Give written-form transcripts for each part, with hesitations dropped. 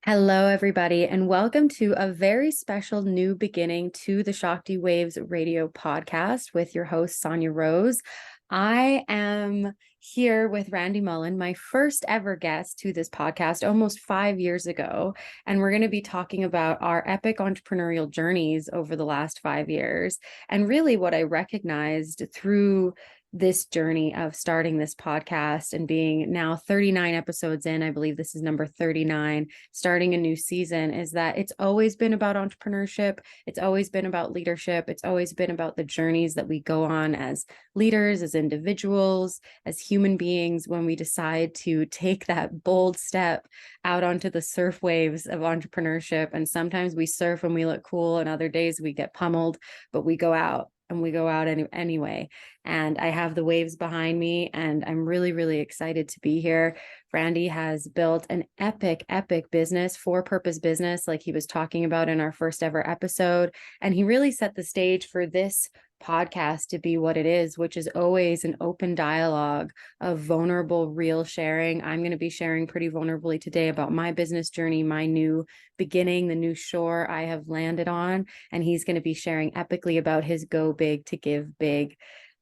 Hello, everybody, and welcome to a very special new beginning to the Shakti Waves Radio podcast with your host, Sanja Rose. I am here with Randy Molland, my first ever guest to this podcast almost 5 years ago. And we're going to be talking about our epic entrepreneurial journeys over the last 5 years. And really what I recognized through this journey of starting this podcast and being now 39 episodes in, I believe this is number 39, starting a new season, is that it's always been about entrepreneurship. It's always been about leadership. It's always been about the journeys that we go on as leaders, as individuals, as human beings, when we decide to take that bold step out onto the surf waves of entrepreneurship. And sometimes we surf and we look cool, and other days we get pummeled, but we go out. And we go out anyway. And I have the waves behind me, and I'm really, really excited to be here. Randy has built an epic business, for-purpose business, like he was talking about in our first ever episode. And he really set the stage for this podcast to be what it is, which is always an open dialogue of vulnerable, real sharing. I'm going to be sharing pretty vulnerably today about my business journey, my new beginning, the new shore I have landed on. And he's going to be sharing epically about his go big to give big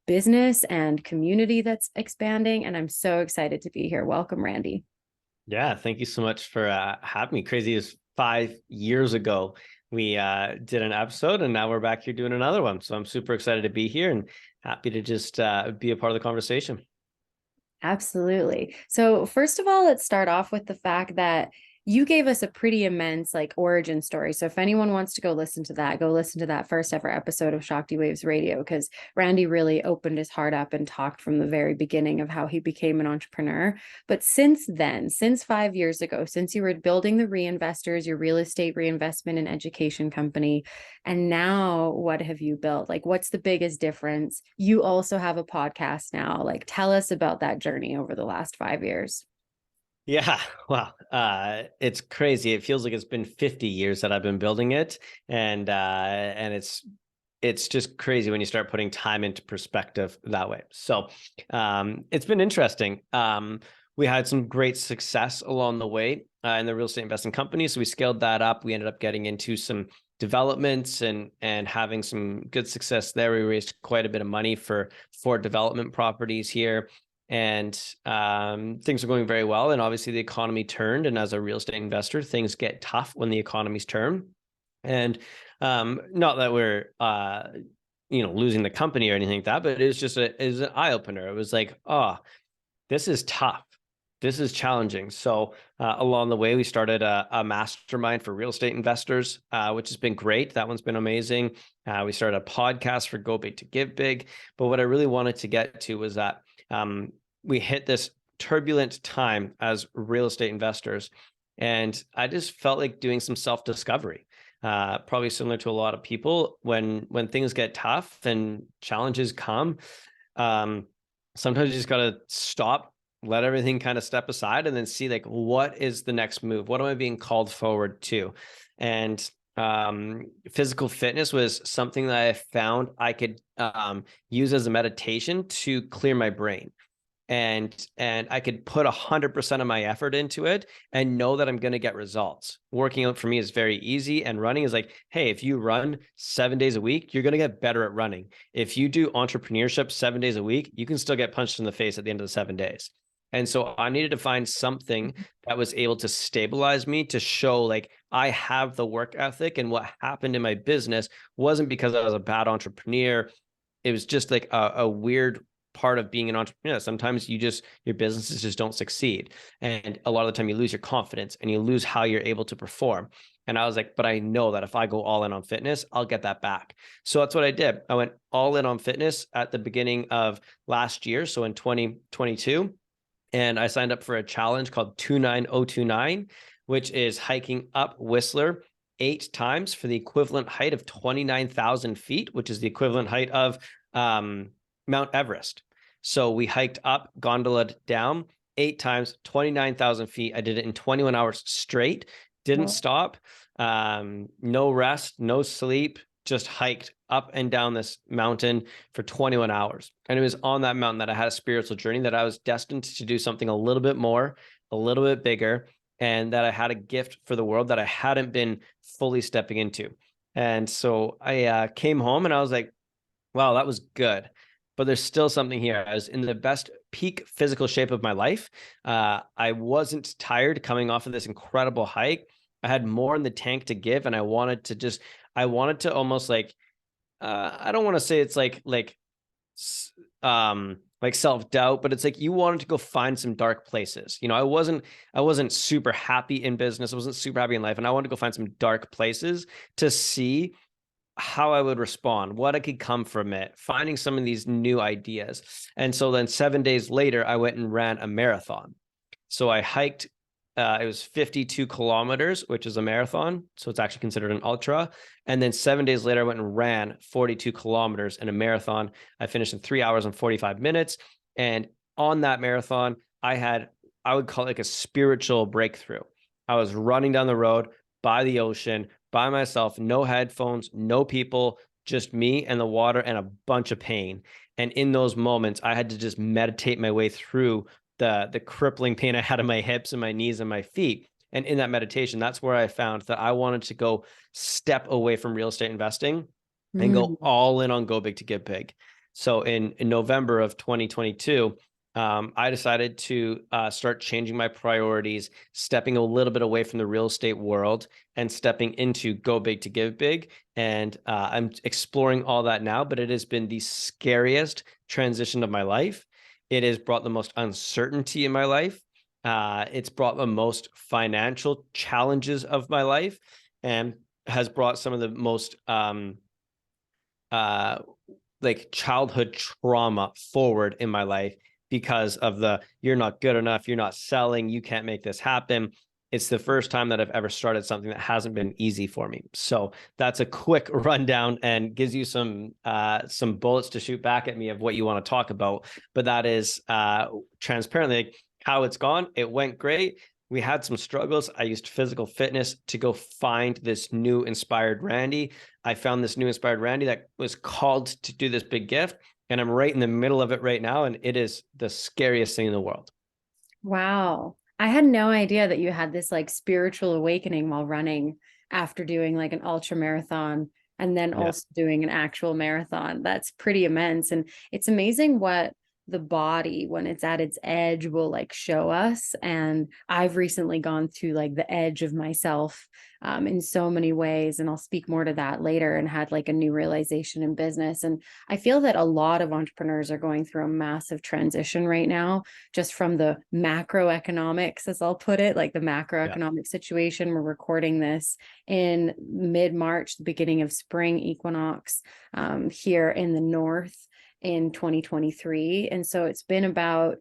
business and community that's expanding. And I'm so excited to be here. Welcome, Randy. Yeah, thank you so much for having me. Crazy as 5 years ago, we did an episode, and now we're back here doing another one. So I'm super excited to be here and happy to just be a part of the conversation. Absolutely. So first of all, let's start off with the fact that you gave us a pretty immense origin story. So if anyone wants to go listen to that first ever episode of Shakti Waves Radio, because Randy really opened his heart up and talked from the very beginning of how he became an entrepreneur. But since then, since 5 years ago, since you were building the Reinvestors, your real estate reinvestment and education company, and now what have you built? What's the biggest difference? You also have a podcast now. Tell us about that journey over the last 5 years. Yeah, wow. It's crazy. It feels like it's been 50 years that I've been building it. And it's just crazy when you start putting time into perspective that way. So it's been interesting. We had some great success along the way in the real estate investing company. So we scaled that up. We ended up getting into some developments and having some good success there. We raised quite a bit of money for 4 development properties here. And things are going very well. And obviously the economy turned. And as a real estate investor, things get tough when the economy's turn. And not that we're losing the company or anything like that, but it was an eye opener. It was like, oh, this is tough. This is challenging. So along the way, we started a mastermind for real estate investors, which has been great. That one's been amazing. We started a podcast for Go Big to Give Big. But what I really wanted to get to was that we hit this turbulent time as real estate investors. And I just felt like doing some self-discovery, probably similar to a lot of people when things get tough and challenges come. Sometimes you just got to stop, let everything kind of step aside, and then see what is the next move? What am I being called forward to? And physical fitness was something that I found I could use as a meditation to clear my brain. And I could put 100% of my effort into it and know that I'm going to get results. Working out for me is very easy, and running is hey, if you run 7 days a week, you're going to get better at running. If you do entrepreneurship 7 days a week, you can still get punched in the face at the end of the 7 days. And so I needed to find something that was able to stabilize me, to show I have the work ethic. And what happened in my business wasn't because I was a bad entrepreneur. It was just a weird part of being an entrepreneur. Sometimes your businesses just don't succeed. And a lot of the time you lose your confidence and you lose how you're able to perform. And I was but I know that if I go all in on fitness, I'll get that back. So that's what I did. I went all in on fitness at the beginning of last year. So in 2022. And I signed up for a challenge called 29029, which is hiking up Whistler 8 times for the equivalent height of 29,000 feet, which is the equivalent height of Mount Everest. So we hiked up, gondolaed down 8 times, 29,000 feet. I did it in 21 hours straight, didn't stop, no rest, no sleep, just hiked up and down this mountain for 21 hours. And it was on that mountain that I had a spiritual journey, that I was destined to do something a little bit more, a little bit bigger, and that I had a gift for the world that I hadn't been fully stepping into. And so I came home and I was like, wow, that was good. But there's still something here. I was in the best peak physical shape of my life. I wasn't tired coming off of this incredible hike. I had more in the tank to give, and I wanted to almost like, I don't want to say it's like self-doubt, but it's like you wanted to go find some dark places. I wasn't super happy in business. I wasn't super happy in life. And I wanted to go find some dark places to see how I would respond, what I could come from it, finding some of these new ideas. And so then 7 days later, I went and ran a marathon. So I hiked, it was 52 kilometers, which is a marathon. So it's actually considered an ultra. And then 7 days later, I went and ran 42 kilometers in a marathon. I finished in 3 hours and 45 minutes. And on that marathon, I would call it like a spiritual breakthrough. I was running down the road by the ocean, by myself, no headphones, no people, just me and the water and a bunch of pain. And in those moments, I had to just meditate my way through the crippling pain I had in my hips and my knees and my feet. And in that meditation, that's where I found that I wanted to go step away from real estate investing and go all in on Go Big to Give Big. So in November of 2022, I decided to start changing my priorities, stepping a little bit away from the real estate world and stepping into Go Big to Give Big. And I'm exploring all that now, but it has been the scariest transition of my life. It has brought the most uncertainty in my life. It's brought the most financial challenges of my life and has brought some of the most like childhood trauma forward in my life because of you're not good enough, you're not selling, you can't make this happen. It's the first time that I've ever started something that hasn't been easy for me. So that's a quick rundown and gives you some bullets to shoot back at me of what you want to talk about. But that is transparently like how it's gone. It went great. We had some struggles. I used physical fitness to go find this new inspired Randy. I found this new inspired Randy that was called to do this big gift. And I'm right in the middle of it right now. And it is the scariest thing in the world. Wow. I had no idea that you had this like spiritual awakening while running after doing like an ultra marathon and then also doing an actual marathon. That's pretty immense. And it's amazing what the body, when it's at its edge, will like show us. And I've recently gone through like the edge of myself in so many ways. And I'll speak more to that later, and had like a new realization in business. And I feel that a lot of entrepreneurs are going through a massive transition right now, just from the macroeconomics, as I'll put it, like the macroeconomic situation. We're recording this in mid-March, the beginning of spring equinox here in the north in 2023. And so it's been about,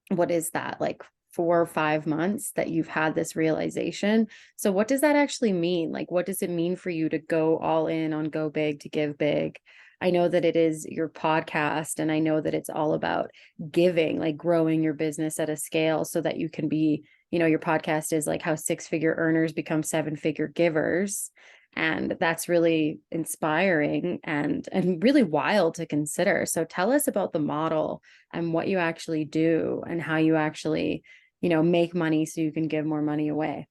what is that, like 4 or 5 months that you've had this realization. So what does that actually mean? Like, what does it mean for you to go all in on Go Big to Give Big? I know that it is your podcast, and I know that it's all about giving, like growing your business at a scale so that you can be, your podcast is like how 6-figure earners become 7-figure givers. And that's really inspiring and really wild to consider. So tell us about the model and what you actually do and how you actually, make money so you can give more money away.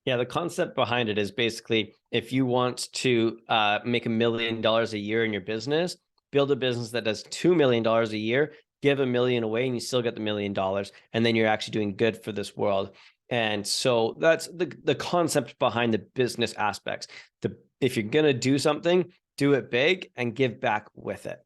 Yeah, the concept behind it is basically, if you want to make $1 million a year in your business, build a business that does $2 million a year, give $1 million away, and you still get the $1 million. And then you're actually doing good for this world. And so that's the concept behind the business aspects. If you're going to do something, do it big and give back with it.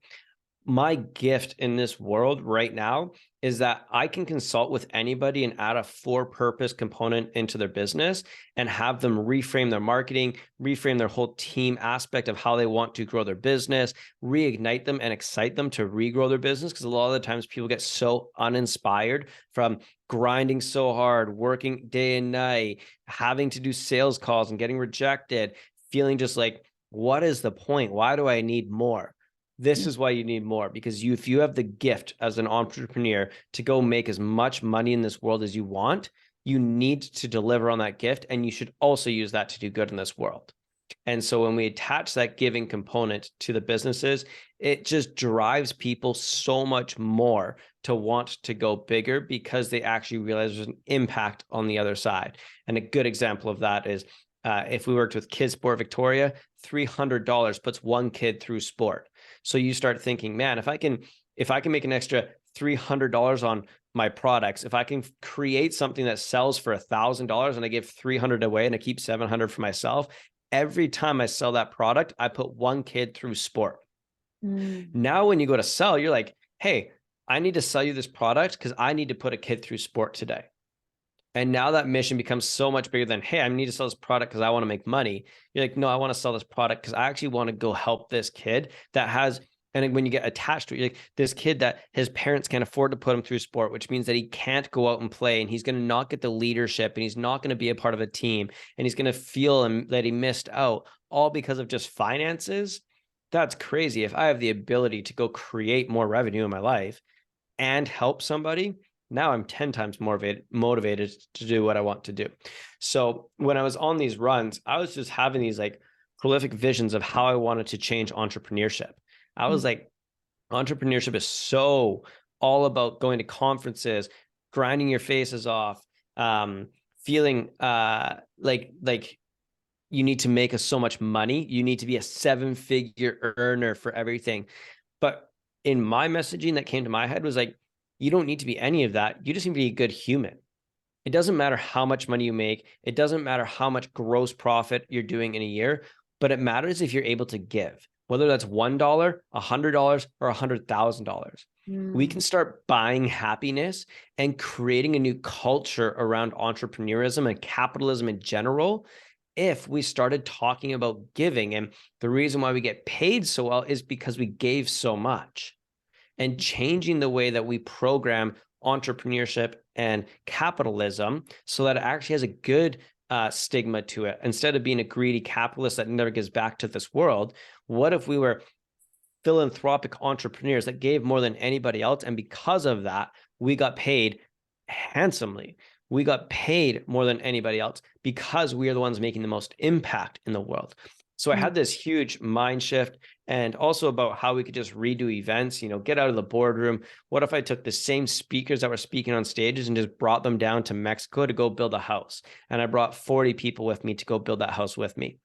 My gift in this world right now is that I can consult with anybody and add a for-purpose component into their business and have them reframe their marketing, reframe their whole team aspect of how they want to grow their business, reignite them and excite them to regrow their business. Because a lot of the times people get so uninspired from grinding so hard, working day and night, having to do sales calls and getting rejected, feeling just like, what is the point? Why do I need more? This is why you need more, because if you have the gift as an entrepreneur to go make as much money in this world as you want, you need to deliver on that gift. And you should also use that to do good in this world. And so when we attach that giving component to the businesses, it just drives people so much more to want to go bigger because they actually realize there's an impact on the other side. And a good example of that is if we worked with Kids Sport Victoria, $300 puts one kid through sport. So you start thinking, man, if I can make an extra $300 on my products, if I can create something that sells for $1,000 and I give 300 away and I keep 700 for myself, every time I sell that product, I put one kid through sport. Now, when you go to sell, you're like, hey, I need to sell you this product because I need to put a kid through sport today. And now that mission becomes so much bigger than, hey, I need to sell this product because I want to make money. You're like, no, I want to sell this product because I actually want to go help this kid that has, and when you get attached to it, you're like, this kid that his parents can't afford to put him through sport, which means that he can't go out and play, and he's going to not get the leadership, and he's not going to be a part of a team, and he's going to feel that he missed out, all because of just finances. That's crazy. If I have the ability to go create more revenue in my life and help somebody, now I'm 10 times more motivated to do what I want to do. So when I was on these runs, I was just having these like prolific visions of how I wanted to change entrepreneurship. I was like, entrepreneurship is so all about going to conferences, grinding your faces off, feeling like you need to make so much money. You need to be a 7-figure earner for everything. But in my messaging that came to my head was like, you don't need to be any of that. You just need to be a good human. It doesn't matter how much money you make. It doesn't matter how much gross profit you're doing in a year, but it matters if you're able to give, whether that's $1, $100, or $100,000. We can start buying happiness and creating a new culture around entrepreneurism and capitalism in general if we started talking about giving. And the reason why we get paid so well is because we gave so much. And changing the way that we program entrepreneurship and capitalism so that it actually has a good stigma to it. Instead of being a greedy capitalist that never gives back to this world, what if we were philanthropic entrepreneurs that gave more than anybody else? And because of that, we got paid handsomely. We got paid more than anybody else because we are the ones making the most impact in the world. So I had this huge mind shift, and also about how we could just redo events, get out of the boardroom. What if I took the same speakers that were speaking on stages and just brought them down to Mexico to go build a house? And I brought 40 people with me to go build that house with me.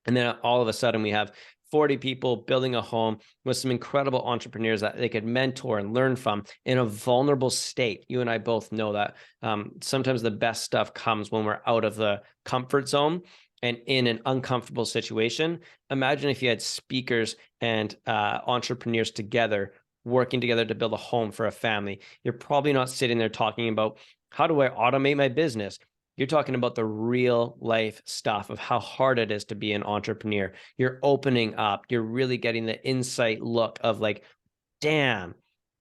And then all of a sudden we have 40 people building a home with some incredible entrepreneurs that they could mentor and learn from in a vulnerable state. You and I both know that sometimes the best stuff comes when we're out of the comfort zone and in an uncomfortable situation. Imagine if you had speakers and entrepreneurs together, working together to build a home for a family. You're probably not sitting there talking about, how do I automate my business? You're talking about the real life stuff of how hard it is to be an entrepreneur. You're opening up. You're really getting the insight look of like, damn,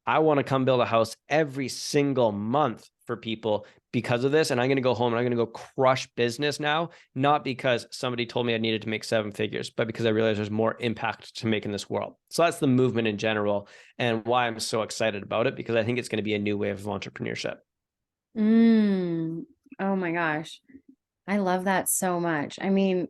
I want to come build a house every single month for people because of this. And I'm going to go home and I'm going to go crush business now, not because somebody told me I needed to make 7 figures, but because I realized there's more impact to make in this world. So that's the movement in general and why I'm so excited about it, because I think it's going to be a new wave of entrepreneurship. Oh my gosh. I love that so much. I mean,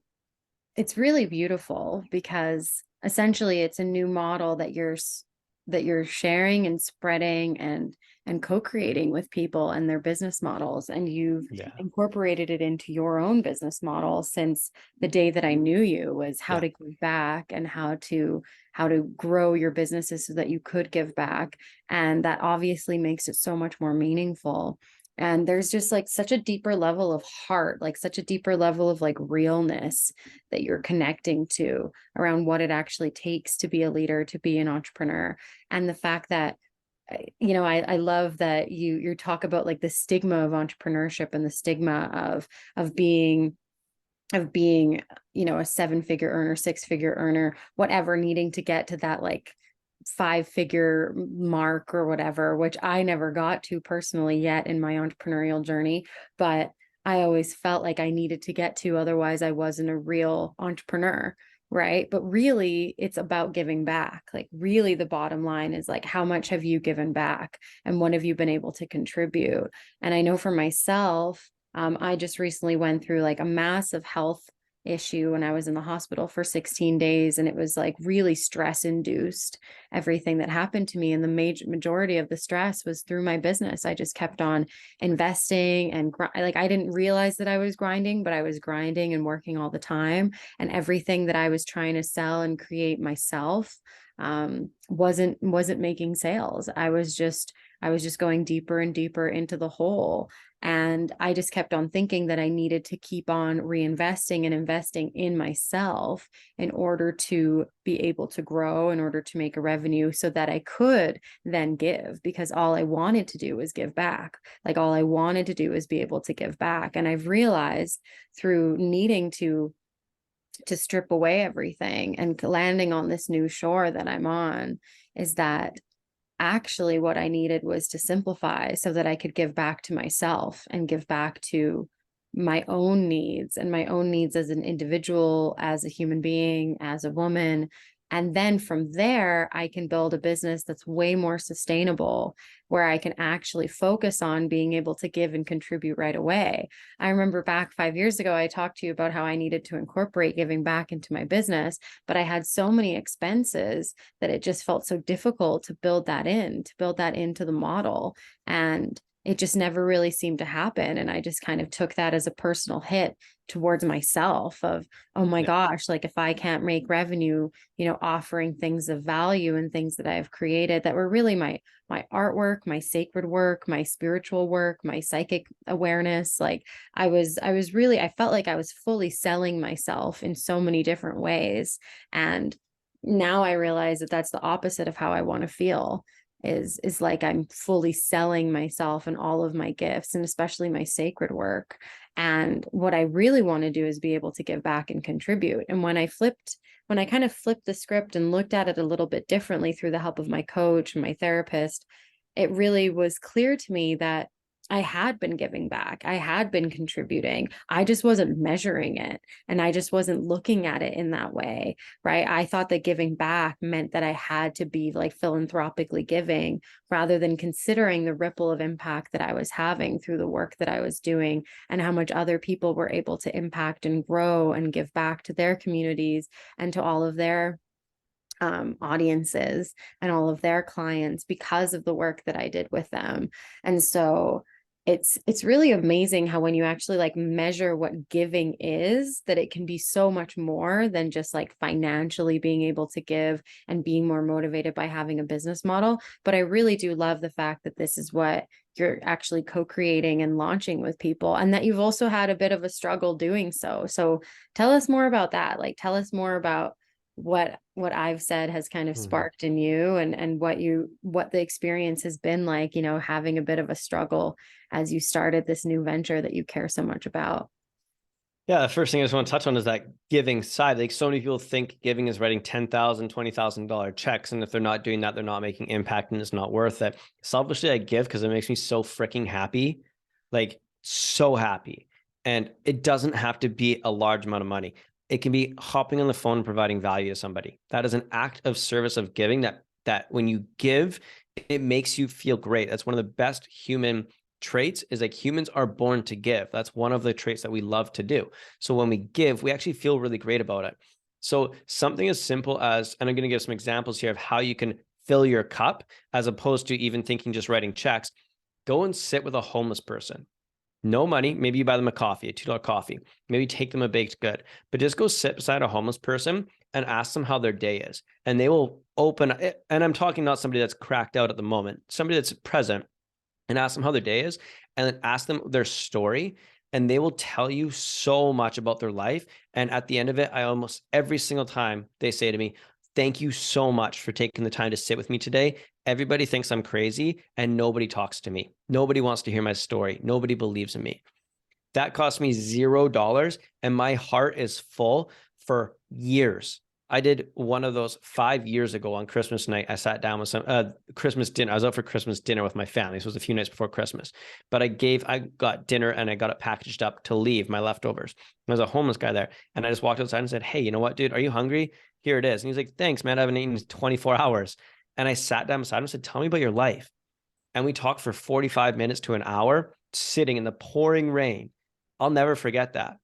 it's really beautiful because essentially it's a new model that you're sharing and spreading and co-creating with people and their business models, and you've incorporated it into your own business model since the day that I knew you, was how to give back and how to grow your businesses so that you could give back. And that obviously makes it so much more meaningful. And there's just like such a deeper level of heart, like such a deeper level of like realness that you're connecting to around what it actually takes to be a leader, to be an entrepreneur. And the fact that, I love that you talk about like the stigma of entrepreneurship and the stigma of being, a 7-figure earner, 6-figure earner, whatever, needing to get to that like 5-figure mark or whatever, which I never got to personally yet in my entrepreneurial journey, but I always felt like I needed to get to, otherwise I wasn't a real entrepreneur, right? But really it's about giving back. Like really the bottom line is like, how much have you given back and what have you been able to contribute? And I know for myself, I just recently went through like a massive health issue when I was in the hospital for 16 days. And it was like really stress induced, everything that happened to me. And the majority of the stress was through my business. I just kept on investing and like, I didn't realize that I was grinding, but I was grinding and working all the time. And everything that I was trying to sell and create myself wasn't making sales. I was just going deeper and deeper into the hole. And I just kept on thinking that I needed to keep on reinvesting and investing in myself in order to be able to grow, in order to make a revenue so that I could then give, because all I wanted to do was give back. Like all I wanted to do was be able to give back. And I've realized through needing to strip away everything and landing on this new shore that I'm on is that actually what I needed was to simplify so that I could give back to myself and give back to my own needs and my own needs as an individual, as a human being, as a woman. And then from there, I can build a business that's way more sustainable, where I can actually focus on being able to give and contribute right away. I remember back 5 years ago, I talked to you about how I needed to incorporate giving back into my business, but I had so many expenses that it just felt so difficult to build that into the model. And it just never really seemed to happen. And I just kind of took that as a personal hit towards myself of, oh my gosh, like if I can't make revenue, offering things of value and things that I've created that were really my artwork, my sacred work, my spiritual work, my psychic awareness. Like I felt like I was fully selling myself in so many different ways. And now I realize that that's the opposite of how I want to feel. Is like I'm fully selling myself and all of my gifts, and especially my sacred work. And what I really want to do is be able to give back and contribute. And when I kind of flipped the script and looked at it a little bit differently through the help of my coach and my therapist, it really was clear to me that I had been giving back. I had been contributing. I just wasn't measuring it. And I just wasn't looking at it in that way, right? I thought that giving back meant that I had to be like philanthropically giving, rather than considering the ripple of impact that I was having through the work that I was doing, and how much other people were able to impact and grow and give back to their communities and to all of their audiences and all of their clients because of the work that I did with them. And so it's really amazing how when you actually like measure what giving is, that it can be so much more than just like financially being able to give and being more motivated by having a business model. But I really do love the fact that this is what you're actually co-creating and launching with people, and that you've also had a bit of a struggle doing so. So tell us more about that. Like tell us more about what I've said has kind of sparked in you, and what the experience has been like, having a bit of a struggle as you started this new venture that you care so much about. Yeah, the first thing I just want to touch on is that giving side. Like so many people think giving is writing $10,000, $20,000 checks. And if they're not doing that, they're not making impact and it's not worth it. Selfishly, I give because it makes me so freaking happy, like so happy. And it doesn't have to be a large amount of money. It can be hopping on the phone and providing value to somebody. That is an act of service of giving that when you give, it makes you feel great. That's one of the best human traits, is like humans are born to give. That's one of the traits that we love to do. So when we give, we actually feel really great about it. So something as simple as, and I'm going to give some examples here of how you can fill your cup, as opposed to even thinking just writing checks. Go and sit with a homeless person. No money. Maybe you buy them a coffee, a $2 coffee. Maybe take them a baked good, but just go sit beside a homeless person and ask them how their day is. And they will open, and I'm talking not somebody that's cracked out at the moment, somebody that's present, and ask them how their day is, and then ask them their story. And they will tell you so much about their life. And at the end of it, I almost every single time they say to me, thank you so much for taking the time to sit with me today. Everybody thinks I'm crazy and nobody talks to me. Nobody wants to hear my story. Nobody believes in me. That cost me $0 and my heart is full for years. I did one of those 5 years ago on Christmas night. I sat down with some Christmas dinner. I was out for Christmas dinner with my family. This was a few nights before Christmas, but I got dinner and I got it packaged up to leave, my leftovers. There was a homeless guy there. And I just walked outside and said, hey, you know what, dude, are you hungry? Here it is. And he's like, thanks, man. I haven't eaten in 24 hours. And I sat down beside him and said, tell me about your life. And we talked for 45 minutes to an hour, sitting in the pouring rain. I'll never forget that.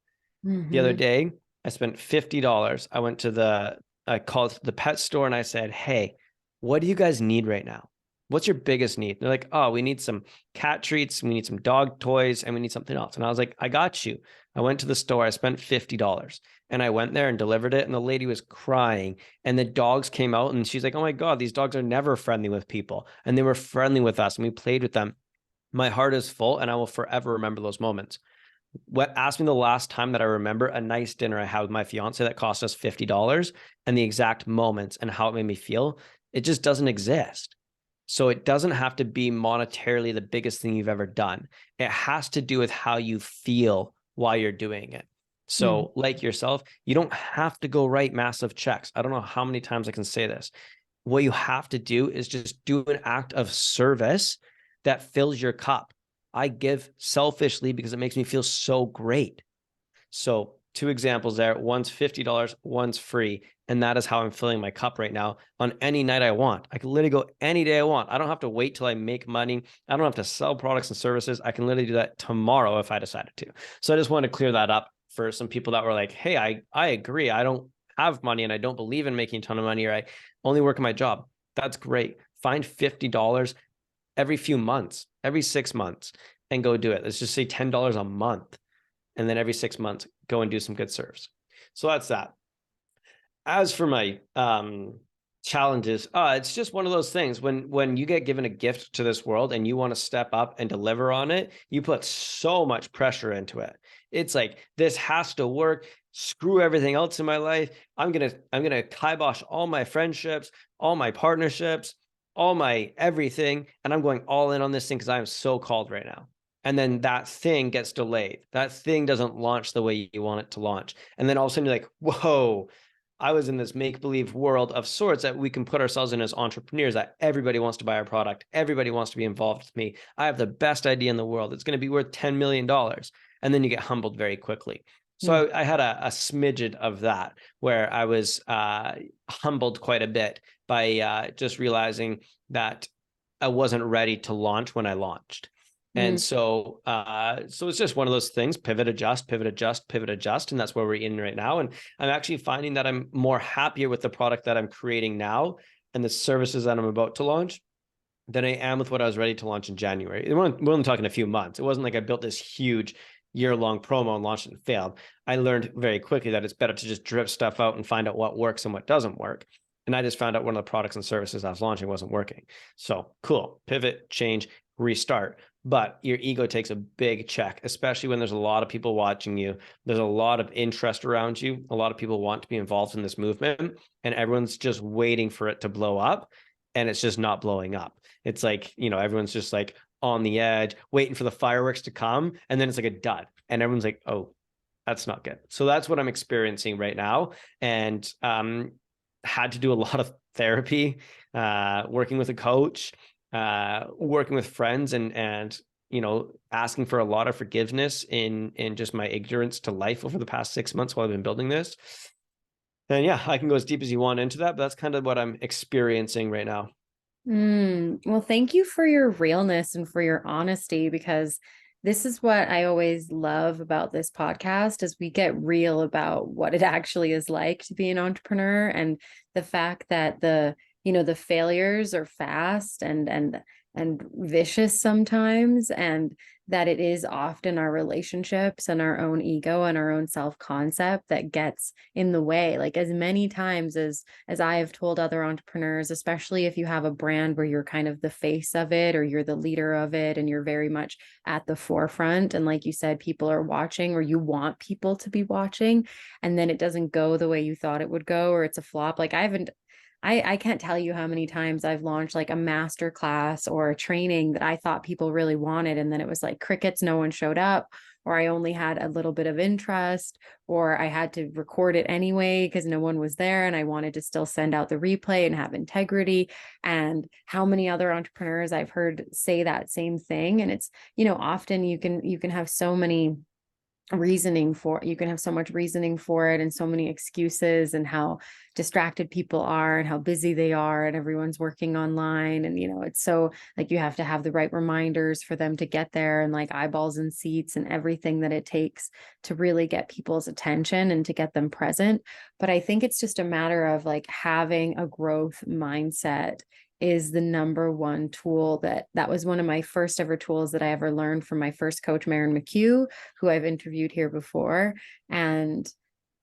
The other day, I spent $50. I called the pet store and I said, hey, what do you guys need right now? What's your biggest need? They're like, oh, we need some cat treats, we need some dog toys, and we need something else. And I was like, I got you. I went to the store, I spent $50 and I went there and delivered it. And the lady was crying and the dogs came out and she's like, oh my God, these dogs are never friendly with people. And they were friendly with us and we played with them. My heart is full and I will forever remember those moments. Ask me the last time that I remember a nice dinner I had with my fiance that cost us $50 and the exact moments and how it made me feel. It just doesn't exist. So it doesn't have to be monetarily the biggest thing you've ever done. It has to do with how you feel while you're doing it. So like yourself, you don't have to go write massive checks. I don't know how many times I can say this. What you have to do is just do an act of service that fills your cup. I give selfishly because it makes me feel so great. So 2 examples there. One's $50, one's free. And that is how I'm filling my cup right now on any night I want. I can literally go any day I want. I don't have to wait till I make money. I don't have to sell products and services. I can literally do that tomorrow if I decided to. So I just wanted to clear that up for some people that were like, hey, I agree. I don't have money and I don't believe in making a ton of money, or I only work in my job. That's great. Find $50 every few months, every 6 months, and go do it. Let's just say $10 a month. And then every 6 months, go and do some good serves. So that's that. As for my challenges, it's just one of those things. When you get given a gift to this world and you want to step up and deliver on it, you put so much pressure into it. It's like, this has to work. Screw everything else in my life. I'm gonna kibosh all my friendships, all my partnerships, all my everything, and I'm going all in on this thing because I am so called right now. And then that thing gets delayed. That thing doesn't launch the way you want it to launch. And then all of a sudden you're like, whoa, I was in this make-believe world of sorts that we can put ourselves in as entrepreneurs, that everybody wants to buy our product. Everybody wants to be involved with me. I have the best idea in the world. It's going to be worth $10 million. And then you get humbled very quickly. So I had a smidgen of that where I was humbled quite a bit by just realizing that I wasn't ready to launch when I launched. And so it's just one of those things, pivot, adjust, pivot, adjust, pivot, adjust. And that's where we're in right now. And I'm actually finding that I'm more happier with the product that I'm creating now and the services that I'm about to launch than I am with what I was ready to launch in January. We're only talking a few months. It wasn't like I built this huge year-long promo and launched it and failed. I learned very quickly that it's better to just drip stuff out and find out what works and what doesn't work. And I just found out one of the products and services I was launching wasn't working. So cool, pivot, change, restart. But your ego takes a big check, especially when there's a lot of people watching you. There's a lot of interest around you. A lot of people want to be involved in this movement, and everyone's just waiting for it to blow up, and it's just not blowing up. It's like, everyone's just like on the edge, waiting for the fireworks to come, and then it's like a dud, and everyone's like, oh, that's not good. So that's what I'm experiencing right now, and had to do a lot of therapy, working with a coach, working with friends, and asking for a lot of forgiveness in just my ignorance to life over the past 6 months while I've been building this. And yeah, I can go as deep as you want into that, but that's kind of what I'm experiencing right now. Well, thank you for your realness and for your honesty, because this is what I always love about this podcast, is we get real about what it actually is like to be an entrepreneur, and the fact that the failures are fast and vicious sometimes, and that it is often our relationships and our own ego and our own self-concept that gets in the way. Like, as many times as I have told other entrepreneurs, especially if you have a brand where you're kind of the face of it, or you're the leader of it, and you're very much at the forefront, and like you said, people are watching, or you want people to be watching, and then it doesn't go the way you thought it would go, or it's a flop. Like, I can't tell you how many times I've launched like a master class or a training that I thought people really wanted, and then it was like crickets, no one showed up, or I only had a little bit of interest, or I had to record it anyway because no one was there, and I wanted to still send out the replay and have integrity. And how many other entrepreneurs I've heard say that same thing. And it's, often you can have so many reasoning for you can have so much reasoning for it and so many excuses, and how distracted people are and how busy they are, and everyone's working online, and it's so like you have to have the right reminders for them to get there, and like eyeballs and seats and everything that it takes to really get people's attention and to get them present. But I think it's just a matter of like having a growth mindset is the number one tool. That was one of my first ever tools that I ever learned from my first coach, Maren McHugh, who I've interviewed here before. And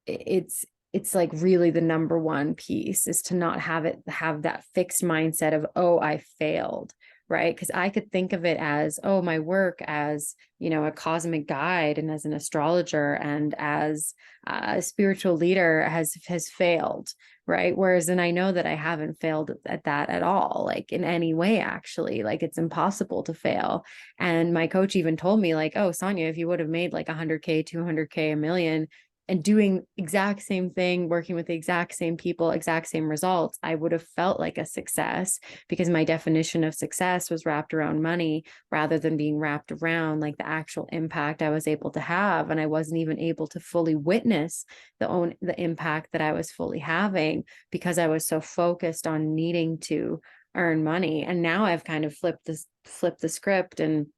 it's like really the number one piece is to not have that fixed mindset of, oh, I failed, right? Because I could think of it as, oh, my work as, a cosmic guide and as an astrologer and as a spiritual leader has failed, right? Whereas, and I know that I haven't failed at that at all, like in any way, actually, like it's impossible to fail. And my coach even told me like, oh, Sanja, if you would have made like 100K, 200K, a million, and doing exact same thing, working with the exact same people, exact same results, I would have felt like a success, because my definition of success was wrapped around money rather than being wrapped around like the actual impact I was able to have. And I wasn't even able to fully witness the impact that I was fully having, because I was so focused on needing to earn money. And now I've kind of flipped the script and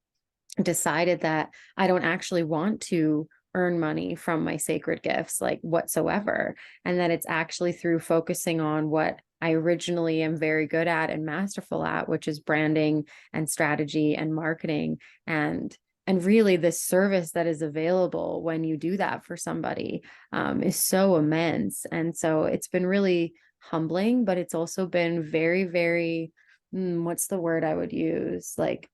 decided that I don't actually want to earn money from my sacred gifts, like whatsoever. And that it's actually through focusing on what I originally am very good at and masterful at, which is branding and strategy and marketing, and really the service that is available when you do that for somebody is so immense. And so it's been really humbling, but it's also been very, very, what's the word I would use? Like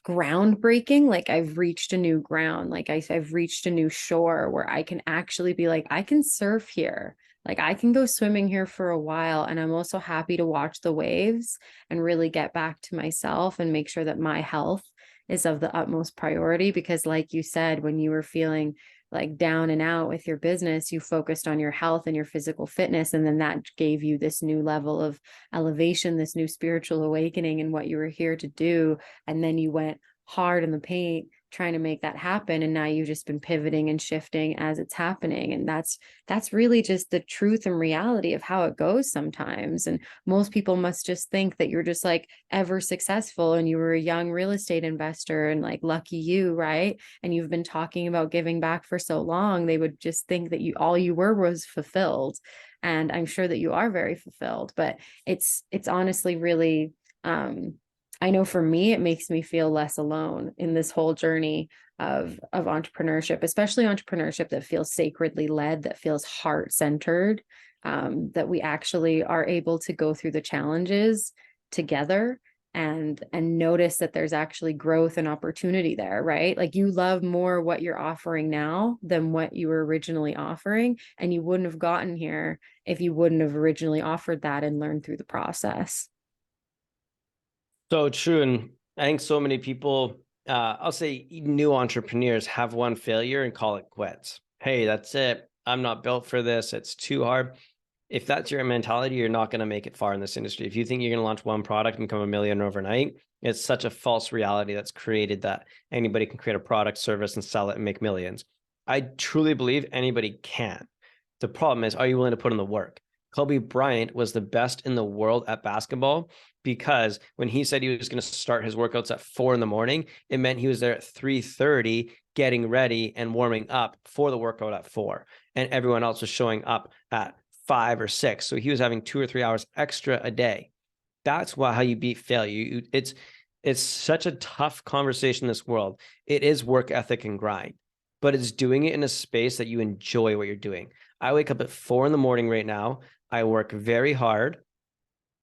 groundbreaking. Like I've reached a new ground, like I've reached a new shore where I can actually be like, I can surf here, like I can go swimming here for a while, and I'm also happy to watch the waves and really get back to myself and make sure that my health is of the utmost priority. Because like you said, when you were feeling like down and out with your business, you focused on your health and your physical fitness, and then that gave you this new level of elevation, this new spiritual awakening and what you were here to do. And then you went hard in the paint trying to make that happen, and now you've just been pivoting and shifting as it's happening. And that's really just the truth and reality of how it goes sometimes. And most people must just think that you're just like ever successful and you were a young real estate investor and like lucky you, right? And you've been talking about giving back for so long, they would just think that all you were was fulfilled. And I'm sure that you are very fulfilled, but it's honestly really I know for me, it makes me feel less alone in this whole journey of entrepreneurship, especially entrepreneurship that feels sacredly led, that feels heart centered, that we actually are able to go through the challenges together and notice that there's actually growth and opportunity there, right? Like you love more what you're offering now than what you were originally offering, and you wouldn't have gotten here if you wouldn't have originally offered that and learned through the process. So true. And I think so many people, I'll say new entrepreneurs, have one failure and call it quits. Hey, that's it. I'm not built for this. It's too hard. If that's your mentality, you're not going to make it far in this industry. If you think you're going to launch one product and become a millionaire overnight, it's such a false reality that's created that anybody can create a product, service, and sell it and make millions. I truly believe anybody can. The problem is, are you willing to put in the work? Kobe Bryant was the best in the world at basketball, because when he said he was going to start his workouts at 4 a.m, it meant he was there at 3:30 getting ready and warming up for the workout at 4. And everyone else was showing up at 5 or 6. So he was having 2 or 3 hours extra a day. That's how you beat failure. It's such a tough conversation in this world. It is work ethic and grind, but it's doing it in a space that you enjoy what you're doing. I wake up at 4 a.m. right now. I work very hard,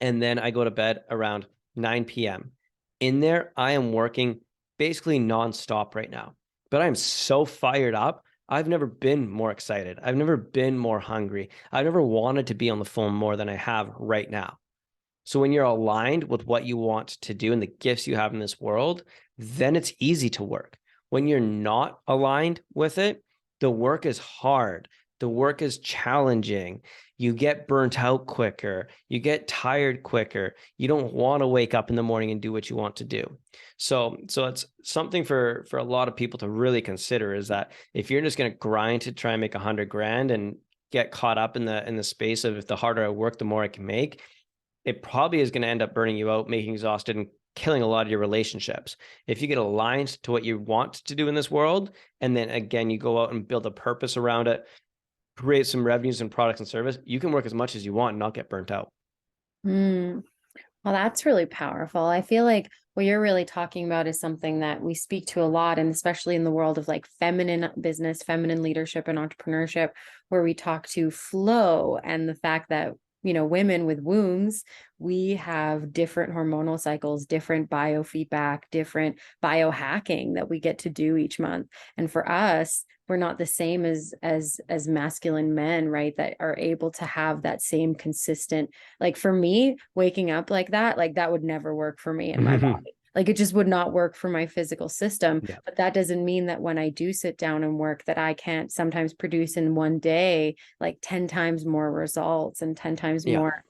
and then I go to bed around 9 p.m. In there, I am working basically nonstop right now, but I'm so fired up. I've never been more excited. I've never been more hungry. I've never wanted to be on the phone more than I have right now. So when you're aligned with what you want to do and the gifts you have in this world, then it's easy to work. When you're not aligned with it, the work is hard. The work is challenging. You get burnt out quicker. You get tired quicker. You don't want to wake up in the morning and do what you want to do. So it's something for a lot of people to really consider, is that if you're just going to grind to try and make 100 grand and get caught up in the space of, if the harder I work, the more I can make, it probably is going to end up burning you out, making you exhausted, and killing a lot of your relationships. If you get aligned to what you want to do in this world, and then again, you go out and build a purpose around it, create some revenues and products and service, you can work as much as you want and not get burnt out. Well, that's really powerful. I feel like what you're really talking about is something that we speak to a lot, and especially in the world of like feminine business, feminine leadership, and entrepreneurship, where we talk to flow and the fact that, you know, women with wombs, we have different hormonal cycles, different biofeedback, different biohacking that we get to do each month. And for us, we're not the same as masculine men, right? That are able to have that same consistent, like for me, waking up like that would never work for me in my body. Like it just would not work for my physical system. Yeah. But that doesn't mean that when I do sit down and work, that I can't sometimes produce in one day like 10 times more results and 10 times more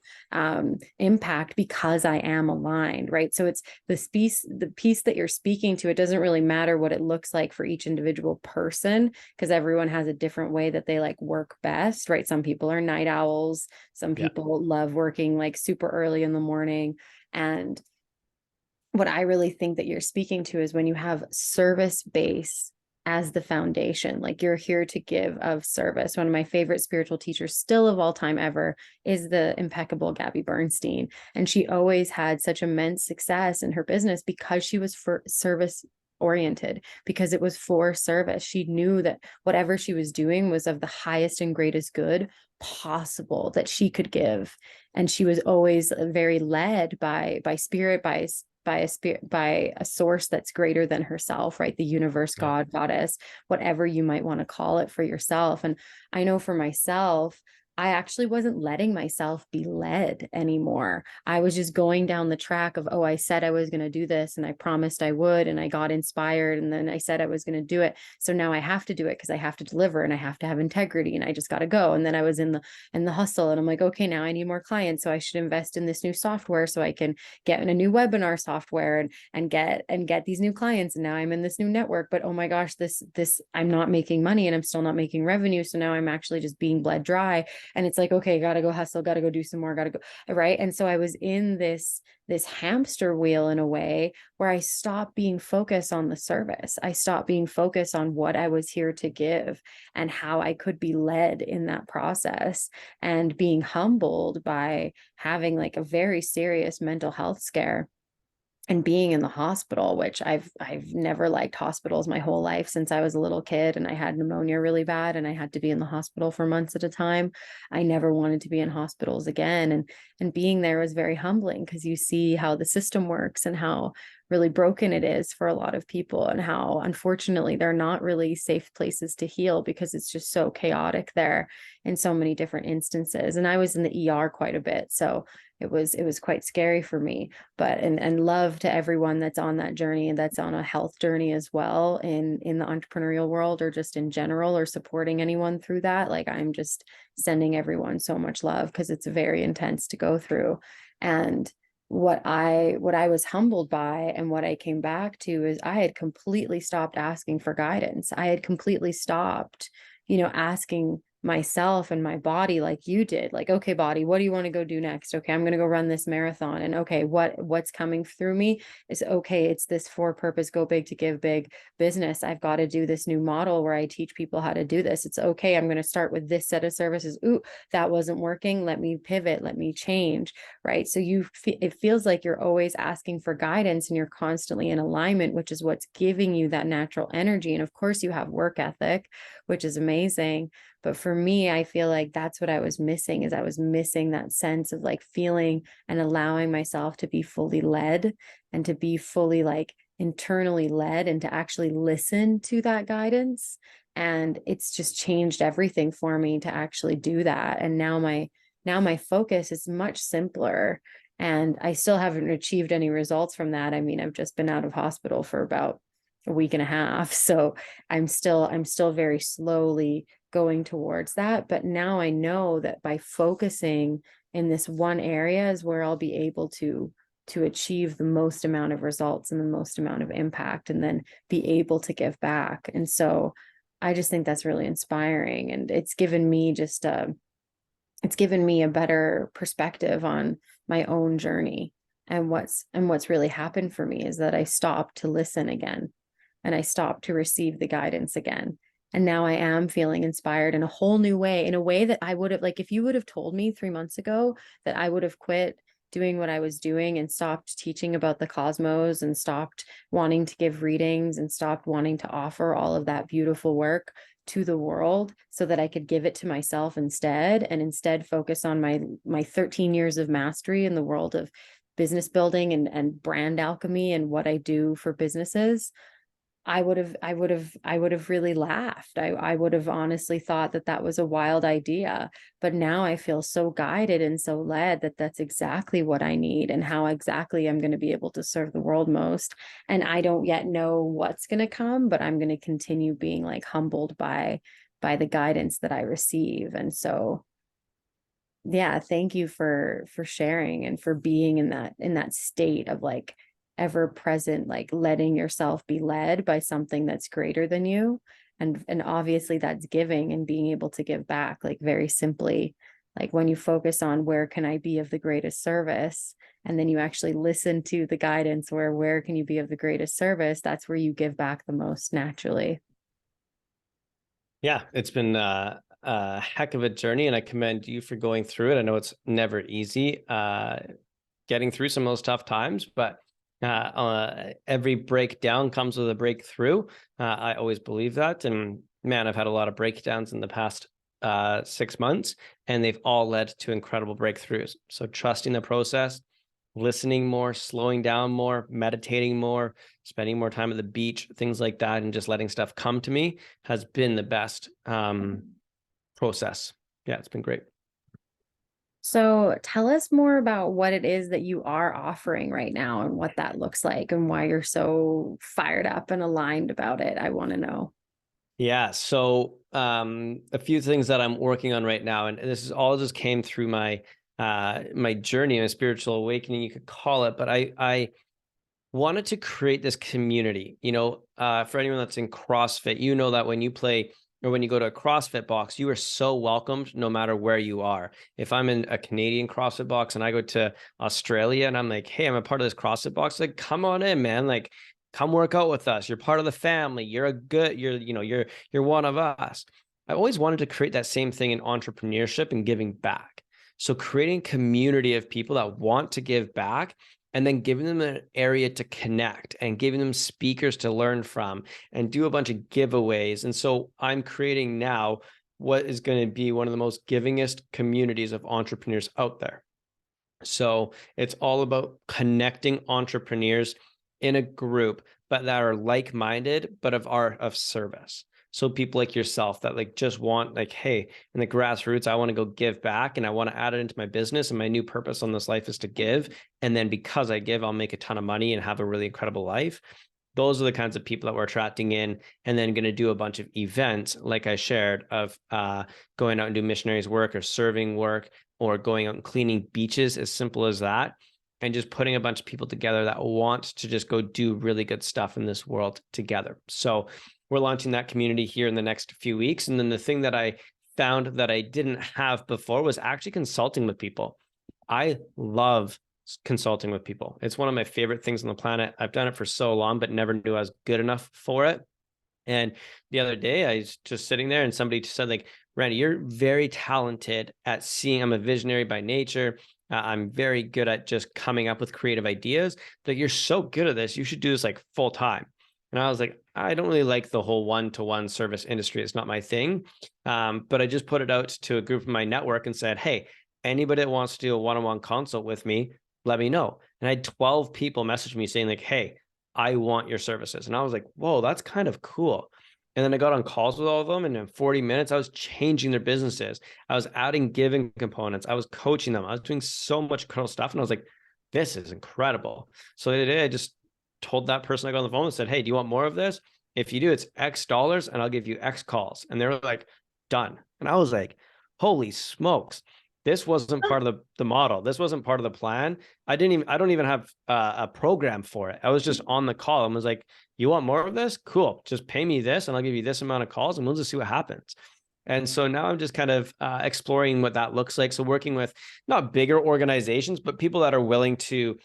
impact, because I am aligned, right? So it's the piece that you're speaking to. It doesn't really matter what it looks like for each individual person, because everyone has a different way that they like work best, right? Some people are night owls. Some people love working like super early in the morning. And what I really think that you're speaking to is when you have service base as the foundation, like you're here to give of service. One of my favorite spiritual teachers still of all time ever is the impeccable Gabby Bernstein. And she always had such immense success in her business because she was for service oriented, because it was for service. She knew that whatever she was doing was of the highest and greatest good possible that she could give. And she was always very led by spirit, by a spirit, by a source that's greater than herself, right? The universe, God, goddess, whatever you might want to call it for yourself. And I know for myself, I actually wasn't letting myself be led anymore. I was just going down the track of, oh, I said I was going to do this and I promised I would, and I got inspired, and then I said I was going to do it. So now I have to do it because I have to deliver and I have to have integrity and I just got to go. And then I was in the hustle, and I'm like, okay, now I need more clients. So I should invest in this new software so I can get in a new webinar software and get these new clients. And now I'm in this new network, but oh my gosh, this I'm not making money and I'm still not making revenue. So now I'm actually just being bled dry. And it's like, okay, gotta go hustle, gotta go do some more, gotta go, right? And so I was in this hamster wheel in a way where I stopped being focused on the service. I stopped being focused on what I was here to give and how I could be led in that process, and being humbled by having like a very serious mental health scare and being in the hospital, which I've never liked hospitals my whole life since I was a little kid, and I had pneumonia really bad and I had to be in the hospital for months at a time. I never wanted to be in hospitals again. And being there was very humbling, because you see how the system works and how really broken it is for a lot of people, and how unfortunately they're not really safe places to heal because it's just so chaotic there in so many different instances. And I was in the ER quite a bit, so it was quite scary for me. But and love to everyone that's on that journey and that's on a health journey as well in the entrepreneurial world, or just in general, or supporting anyone through that. Like, I'm just sending everyone so much love, because it's very intense to go through. And what I was humbled by and what I came back to is I had completely stopped asking for guidance. I had completely stopped, asking myself and my body like you did, like, okay, body, what do you want to go do next? Okay, I'm going to go run this marathon. And okay, what's coming through me is, okay, it's this for purpose, go big to give big business. I've got to do this new model where I teach people how to do this. It's okay, I'm going to start with this set of services. Ooh, that wasn't working, let me pivot, let me change, right? So it feels like you're always asking for guidance and you're constantly in alignment, which is what's giving you that natural energy. And of course you have work ethic, which is amazing. But for me, I feel like that's what I was missing, is I was missing that sense of like feeling and allowing myself to be fully led, and to be fully like internally led, and to actually listen to that guidance. And it's just changed everything for me to actually do that. And now my focus is much simpler, and I still haven't achieved any results from that. I mean, I've just been out of hospital for about a week and a half. So I'm still very slowly going towards that. But now I know that by focusing in this one area is where I'll be able to achieve the most amount of results and the most amount of impact, and then be able to give back. And so I just think that's really inspiring. And it's given me a better perspective on my own journey. And what's really happened for me is that I stopped to listen again, and I stopped to receive the guidance again. And now I am feeling inspired in a whole new way, in a way that I would have, like, if you would have told me 3 months ago that I would have quit doing what I was doing and stopped teaching about the cosmos and stopped wanting to give readings and stopped wanting to offer all of that beautiful work to the world so that I could give it to myself instead, and instead focus on my 13 years of mastery in the world of business building and brand alchemy and what I do for businesses, I would have really laughed. I would have honestly thought that that was a wild idea. But now I feel so guided and so led that that's exactly what I need and how exactly I'm going to be able to serve the world most. And I don't yet know what's going to come, but I'm going to continue being like humbled by the guidance that I receive. And so, yeah, thank you for sharing and for being in that state of like ever present, like letting yourself be led by something that's greater than you. And obviously that's giving and being able to give back, like very simply, like when you focus on where can I be of the greatest service, and then you actually listen to the guidance where can you be of the greatest service, that's where you give back the most naturally. Yeah, it's been a heck of a journey, and I commend you for going through it. I know it's never easy getting through some of those tough times, but every breakdown comes with a breakthrough. I always believe that. And man, I've had a lot of breakdowns in the past 6 months, and they've all led to incredible breakthroughs. So trusting the process, listening more, slowing down more, meditating more, spending more time at the beach, things like that, and just letting stuff come to me has been the best process. Yeah, it's been great. So tell us more about what it is that you are offering right now and what that looks like and why you're so fired up and aligned about it. I want to know. Yeah. So a few things that I'm working on right now, and this is all just came through my my journey, my spiritual awakening, you could call it. But I wanted to create this community. For anyone that's in CrossFit, you know that when you play or when you go to a CrossFit box, you are so welcomed no matter where you are. If I'm in a Canadian CrossFit box and I go to Australia and I'm like, hey, I'm a part of this CrossFit box, like, come on in, man. Like, come work out with us. You're part of the family. You're one of us. I always wanted to create that same thing in entrepreneurship and giving back. So creating a community of people that want to give back, and then giving them an area to connect and giving them speakers to learn from and do a bunch of giveaways. And so I'm creating now what is going to be one of the most givingest communities of entrepreneurs out there. So it's all about connecting entrepreneurs in a group, but that are like-minded, but of service. So people like yourself that like just want like, hey, in the grassroots, I want to go give back and I want to add it into my business. And my new purpose on this life is to give. And then because I give, I'll make a ton of money and have a really incredible life. Those are the kinds of people that we're attracting in, and then going to do a bunch of events, like I shared, of going out and do missionaries work or serving work or going out and cleaning beaches, as simple as that. And just putting a bunch of people together that want to just go do really good stuff in this world together. So we're launching that community here in the next few weeks. And then the thing that I found that I didn't have before was actually consulting with people. I love consulting with people. It's one of my favorite things on the planet. I've done it for so long, but never knew I was good enough for it. And the other day I was just sitting there and somebody said, like, Randy, you're very talented at seeing. I'm a visionary by nature. I'm very good at just coming up with creative ideas. Like, you're so good at this. You should do this like full time. And I was like, I don't really like the whole one-to-one service industry. It's not my thing. But I just put it out to a group of my network and said, hey, anybody that wants to do a one-on-one consult with me, let me know. And I had 12 people message me saying like, hey, I want your services. And I was like, whoa, that's kind of cool. And then I got on calls with all of them. And in 40 minutes, I was changing their businesses. I was adding giving components. I was coaching them. I was doing so much cool stuff. And I was like, this is incredible. So today I just told that person I got on the phone and said, hey, do you want more of this? If you do, it's X dollars and I'll give you X calls. And they were like, done. And I was like, holy smokes. This wasn't part of the model. This wasn't part of the plan. I don't even have a program for it. I was just on the call and was like, you want more of this? Cool. Just pay me this and I'll give you this amount of calls and we'll just see what happens. And so now I'm just kind of exploring what that looks like. So working with not bigger organizations, but people that are willing to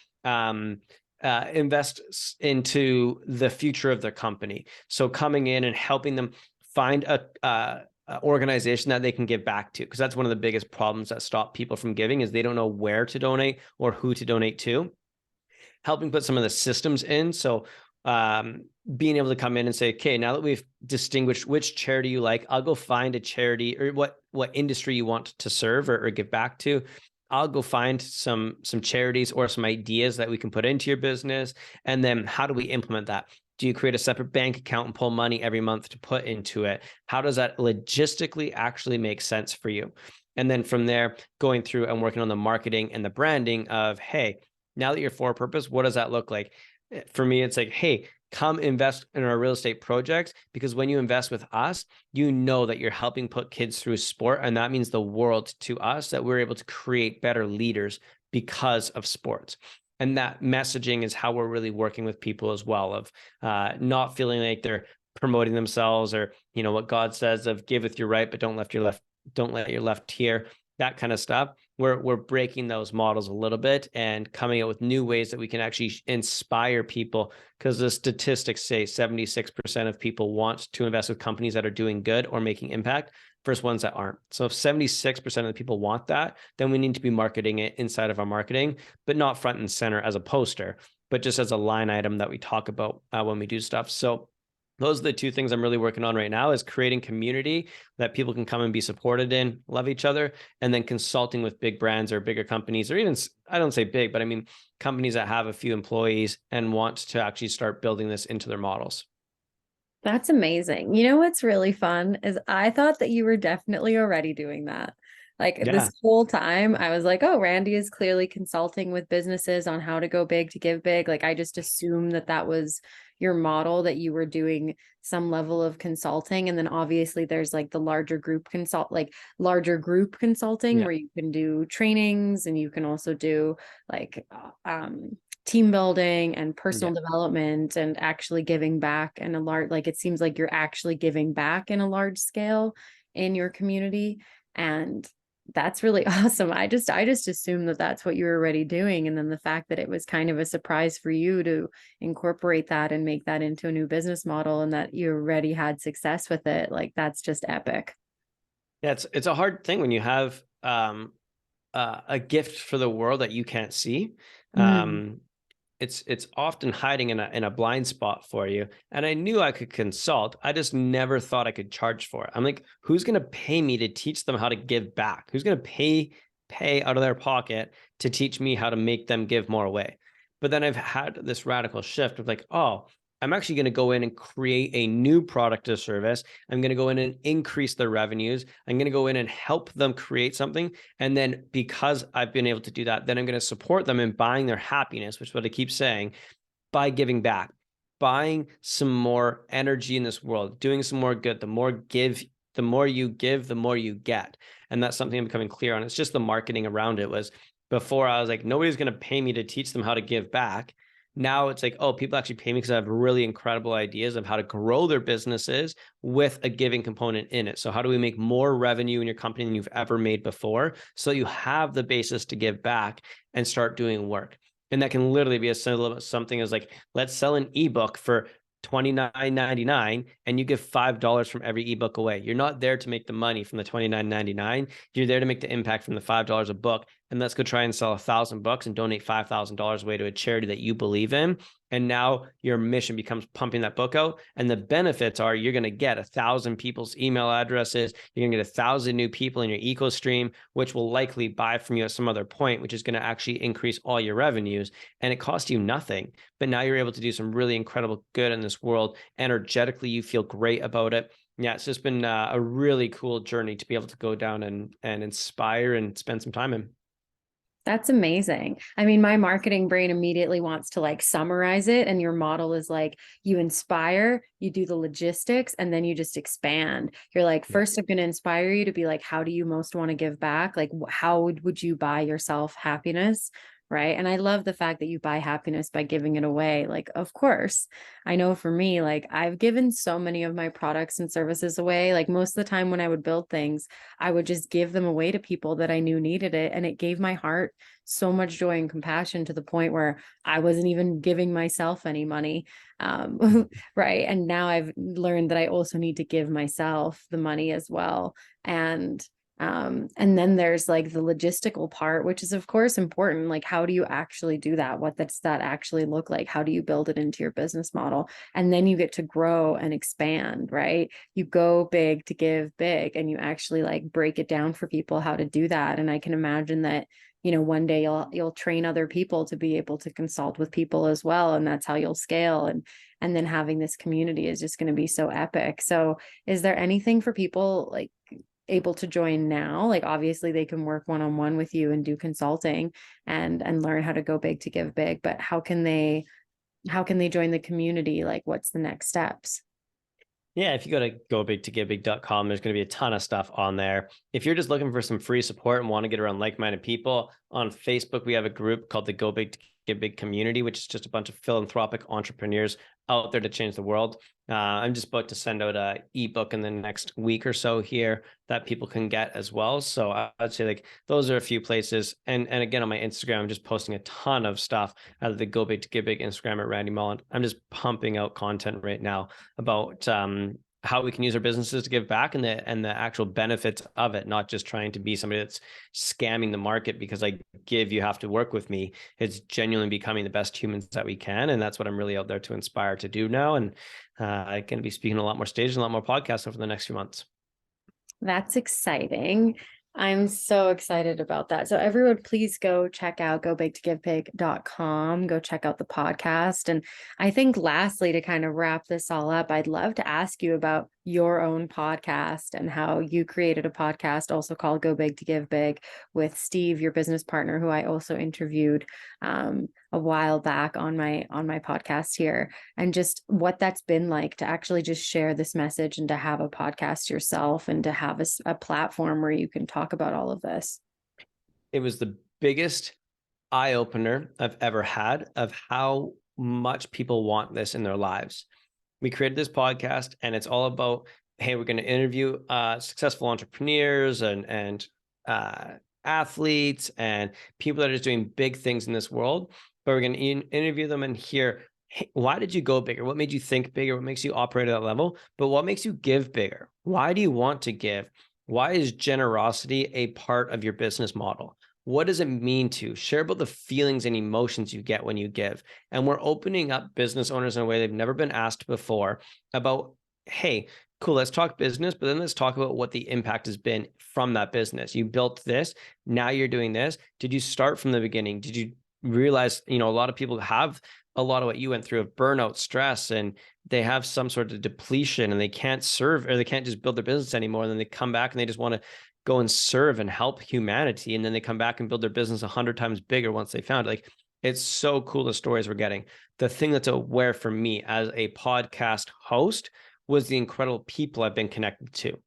invest into the future of their company. So coming in and helping them find a organization that they can give back to, because that's one of the biggest problems that stop people from giving is they don't know where to donate or who to donate to. Helping put some of the systems in. So being able to come in and say, okay, now that we've distinguished which charity you like, I'll go find a charity or what industry you want to serve or give back to. I'll go find some charities or some ideas that we can put into your business. And then how do we implement that? Do you create a separate bank account and pull money every month to put into it? How does that logistically actually make sense for you? And then from there, going through and working on the marketing and the branding of, hey, now that you're for purpose, what does that look like? For me, it's like, hey, come invest in our real estate projects, because when you invest with us, you know that you're helping put kids through sport. And that means the world to us, that we're able to create better leaders because of sports. And that messaging is how we're really working with people as well, of not feeling like they're promoting themselves, or, you know, what God says of give with your right, but don't let your left hear, that kind of stuff. We're breaking those models a little bit and coming up with new ways that we can actually inspire people, because the statistics say 76% of people want to invest with companies that are doing good or making impact versus ones that aren't. So if 76% of the people want that, then we need to be marketing it inside of our marketing, but not front and center as a poster, but just as a line item that we talk about when we do stuff. So those are the two things I'm really working on right now, is creating community that people can come and be supported in, love each other, and then consulting with big brands or bigger companies, or even, I don't say big, but I mean companies that have a few employees and want to actually start building this into their models. That's amazing. You know what's really fun is I thought that you were definitely already doing that. Like Yeah. this whole time, I was like, oh, Randy is clearly consulting with businesses on how to go big to give big. Like I just assumed that that was your model, that you were doing some level of consulting. And then obviously there's like the larger group consulting Yeah. where you can do trainings and you can also do like team building and personal development and actually giving back in a large, like it seems like you're actually giving back in a large scale in your community. And that's really awesome. I just assumed that that's what you were already doing. And then the fact that it was kind of a surprise for you to incorporate that and make that into a new business model, and that you already had success with it, like that's just epic. Yeah. It's a hard thing when you have a gift for the world that you can't see. Mm. It's often hiding in a blind spot for you. And I knew I could consult. I just never thought I could charge for it. I'm like, who's going to pay me to teach them how to give back? Who's going to pay out of their pocket to teach me how to make them give more away? But then I've had this radical shift of like, oh, I'm actually going to go in and create a new product or service. I'm going to go in and increase their revenues. I'm going to go in and help them create something. And then because I've been able to do that, then I'm going to support them in buying their happiness, which is what I keep saying, by giving back, buying some more energy in this world, doing some more good. The more you give, the more you get. And that's something I'm becoming clear on. It's just the marketing around it. Was before I was like, nobody's going to pay me to teach them how to give back. Now it's like, oh, people actually pay me because I have really incredible ideas of how to grow their businesses with a giving component in it. So how do we make more revenue in your company than you've ever made before, so you have the basis to give back and start doing work? And that can literally be something as like, let's sell an ebook for $29.99 and you give $5 from every ebook away. You're not there to make the money from the $29.99. You're there to make the impact from the $5 a book. And let's go try and sell 1,000 books and donate $5,000 away to a charity that you believe in. And now your mission becomes pumping that book out. And the benefits are you're going to get 1,000 people's email addresses. You're going to get 1,000 new people in your eco stream, which will likely buy from you at some other point, which is going to actually increase all your revenues. And it costs you nothing. But now you're able to do some really incredible good in this world. Energetically, you feel great about it. Yeah, it's just been a really cool journey to be able to go down and inspire and spend some time in. That's amazing. I mean, my marketing brain immediately wants to like summarize it. And your model is like you inspire, you do the logistics, and then you just expand. You're like, Yeah. first, I'm going to inspire you to be like, how do you most want to give back? Like, how would you buy yourself happiness? Right. And I love the fact that you buy happiness by giving it away. Like, of course, I know for me, like, I've given so many of my products and services away. Like, most of the time when I would build things, I would just give them away to people that I knew needed it. And it gave my heart so much joy and compassion to the point where I wasn't even giving myself any money. Right. And now I've learned that I also need to give myself the money as well. And then there's like the logistical part, which is of course important. Like, how do you actually do that? What does that actually look like? How do you build it into your business model? And then you get to grow and expand, right? You go big to give big, and you actually like break it down for people how to do that. And I can imagine that, one day you'll train other people to be able to consult with people as well. And that's how you'll scale. And then having this community is just going to be so epic. So is there anything for people like able to join now? Like, obviously they can work one-on-one with you and do consulting and learn how to go big to give big, but how can they join the community? Like, what's the next steps? Yeah, if you go to gobigtogivebig.com, there's going to be a ton of stuff on there. If you're just looking for some free support and want to get around like-minded people, on Facebook, we have a group called the Go Big to Give Big community, which is just a bunch of philanthropic entrepreneurs out there to change the world. I'm just about to send out an ebook in the next week or so here that people can get as well. So I'd say like those are a few places. And again, on my Instagram, I'm just posting a ton of stuff out of the Go Big to Give Big Instagram at Randy Molland. I'm just pumping out content right now about how we can use our businesses to give back and the actual benefits of it, not just trying to be somebody that's scamming the market because I give, you have to work with me. It's genuinely becoming the best humans that we can. And that's what I'm really out there to inspire to do now. And I'm going to be speaking on a lot more stages and a lot more podcasts over the next few months. That's exciting. I'm so excited about that. So everyone, please go check out gobigtogivebig.com. Go check out the podcast. And I think lastly, to kind of wrap this all up, I'd love to ask you about your own podcast and how you created a podcast also called Go Big to Give Big with Steve, your business partner, who I also interviewed a while back on my podcast here, and just what that's been like to actually just share this message and to have a podcast yourself and to have a platform where you can talk about all of this. It was the biggest eye opener I've ever had of how much people want this in their lives. We created this podcast and it's all about, hey, we're going to interview successful entrepreneurs and athletes and people that are just doing big things in this world. But we're going to interview them and hear, hey, why did you go bigger? What made you think bigger? What makes you operate at that level? But what makes you give bigger? Why do you want to give? Why is generosity a part of your business model? What does it mean to share about the feelings and emotions you get when you give? And we're opening up business owners in a way they've never been asked before about, hey, cool, let's talk business, but then let's talk about what the impact has been from that business. You built this, now you're doing this. Did you start from the beginning? Did you realize, a lot of people have a lot of what you went through of burnout, stress, and they have some sort of depletion and they can't serve or they can't just build their business anymore. And then they come back and they just want to go and serve and help humanity. And then they come back and build their business 100 times bigger once they found it. Like, it's so cool, the stories we're getting. The thing that's aware for me as a podcast host was the incredible people I've been connected to.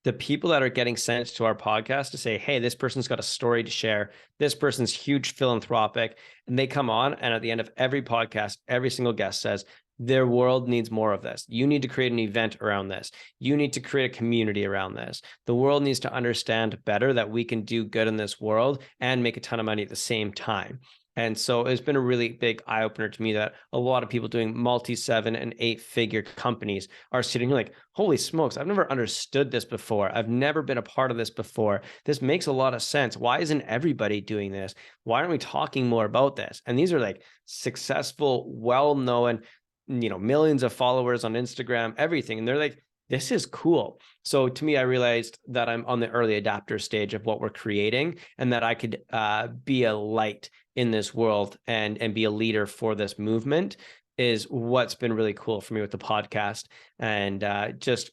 The people that are getting sent to our podcast to say, hey, this person's got a story to share. This person's huge philanthropic. And they come on. And at the end of every podcast, every single guest says, their world needs more of this. You need to create an event around this. You need to create a community around this. The world needs to understand better that we can do good in this world and make a ton of money at the same time. And so it's been a really big eye opener to me that a lot of people doing multi-7 and 8-figure companies are sitting here like, holy smokes, I've never understood this before. I've never been a part of this before. This makes a lot of sense. Why isn't everybody doing this? Why aren't we talking more about this? And these are like successful, well-known, millions of followers on Instagram, everything. And they're like, this is cool. So to me, I realized that I'm on the early adapter stage of what we're creating and that I could be a light in this world and be a leader for this movement is what's been really cool for me with the podcast and just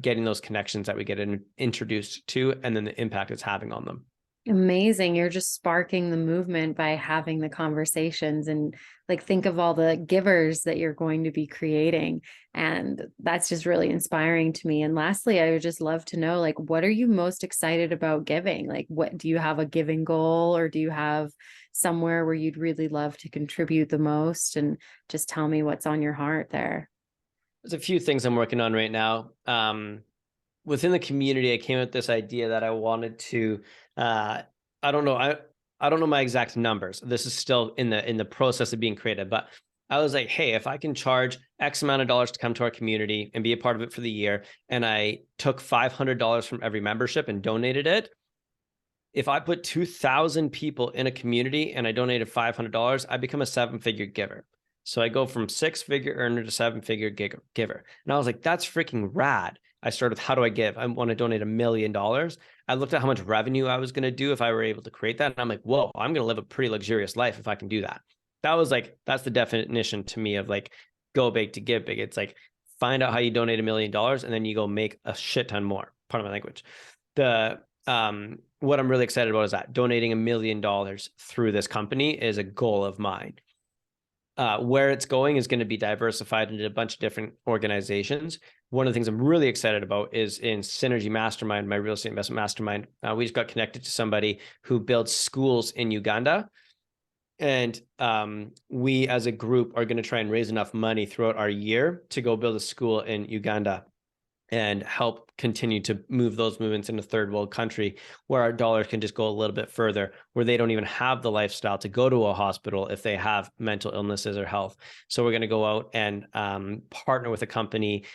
getting those connections that we get introduced to and then the impact it's having on them. Amazing. You're just sparking the movement by having the conversations, and like think of all the givers that you're going to be creating. And that's just really inspiring to me. And lastly, I would just love to know, like, what are you most excited about giving? Like, what do you have a giving goal, or do you have somewhere where you'd really love to contribute the most? And just tell me what's on your heart there. There's a few things I'm working on right now. Within the community, I came up with this idea that I wanted to, I don't know, I don't know my exact numbers. This is still in the process of being created, but I was like, hey, if I can charge X amount of dollars to come to our community and be a part of it for the year, and I took $500 from every membership and donated it, if I put 2,000 people in a community and I donated $500, I become a 7-figure giver. So I go from 6-figure earner to 7-figure giver. And I was like, that's freaking rad. I started with, how do I give? I want to donate $1 million. I looked at how much revenue I was going to do if I were able to create that. And I'm like, whoa, I'm going to live a pretty luxurious life if I can do that. That was like, that's the definition to me of like, go big to give big. It's like, find out how you donate $1 million and then you go make a shit ton more. Part of my language. What I'm really excited about is that donating $1 million through this company is a goal of mine. Where it's going is going to be diversified into a bunch of different organizations. One of the things I'm really excited about is in Synergy Mastermind, my real estate investment mastermind. We just got connected to somebody who builds schools in Uganda. And we as a group are going to try and raise enough money throughout our year to go build a school in Uganda and help continue to move those movements in a third world country where our dollars can just go a little bit further, where they don't even have the lifestyle to go to a hospital if they have mental illnesses or health. So we're going to go out and partner with a company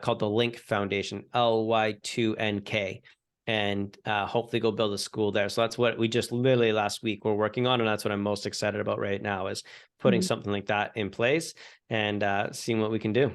called the Link Foundation, LY2NK, and hopefully go build a school there. So that's what we just literally last week were working on. And that's what I'm most excited about right now is putting something like that in place and seeing what we can do.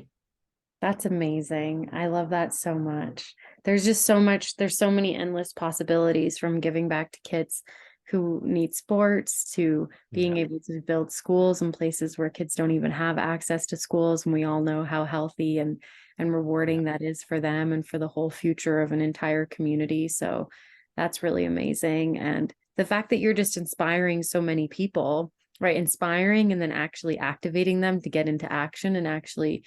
That's amazing. I love that so much. There's just so much, there's so many endless possibilities, from giving back to kids who need sports to being able to build schools in places where kids don't even have access to schools. And we all know how healthy and rewarding that is for them and for the whole future of an entire community. So that's really amazing. And the fact that you're just inspiring so many people, right? Inspiring and then actually activating them to get into action and actually